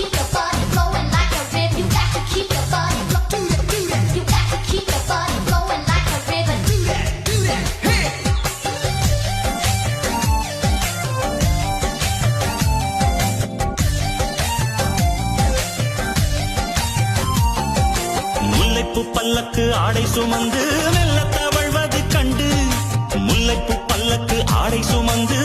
keep your body flowing like a river. You got to keep your body flowing. You got to keep your body flowing like a river. Do that, hey. முல்லைப்பூ பல்லக்கு ஆடை சுமந்து மெல்ல தவழ்வது கண்டு முல்லைப்பூ பல்லக்கு ஆடை சுமந்து